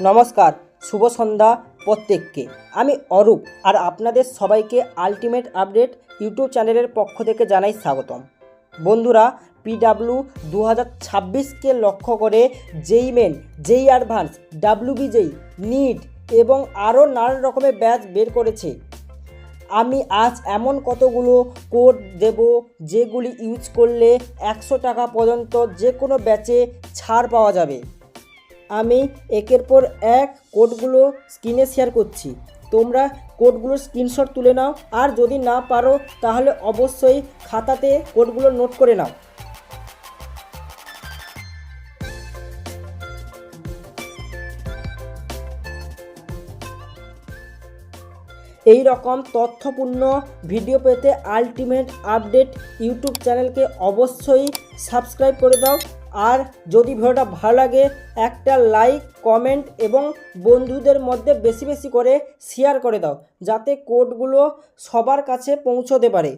নমস্কার, শুভ সন্ধ্যা প্রত্যেককে। আমি অরূপ, আর আপনাদের সবাইকে আলটিমেট আপডেট ইউটিউব চ্যানেলের পক্ষ থেকে জানাই স্বাগতম। বন্ধুরা, পিডাব্লিউ 2026কে লক্ষ্য করে JEE main, JEE advance, WBJEE, NEET এবং আরও নানান রকমের ব্যাচ বের করেছে। আমি আজ এমন কতগুলো কোড দেব যেগুলি ইউজ করলে 100 টাকা পর্যন্ত যে কোনো ব্যাচে ছাড় পাওয়া যাবে। আমি একের পর এক কোডগুলো স্ক্রিনে শেয়ার করছি। তোমরা কোডগুলোর স্ক্রিনশট তুলে নাও, আর যদি না পারো তাহলে অবশ্যই খাতাতে কোডগুলো নোট করে নাও। এই রকম তথ্যপূর্ণ ভিডিও পেতে আলটিমেট আপডেট ইউটিউব চ্যানেলকে অবশ্যই সাবস্ক্রাইব করে দাও। আর যদি ভিডিওটা ভালো লাগে একটা লাইক, কমেন্ট এবং বন্ধুদের মধ্যে বেশি বেশি করে শেয়ার করে দাও, যাতে কোডগুলো সবার কাছে পৌঁছতে পারে।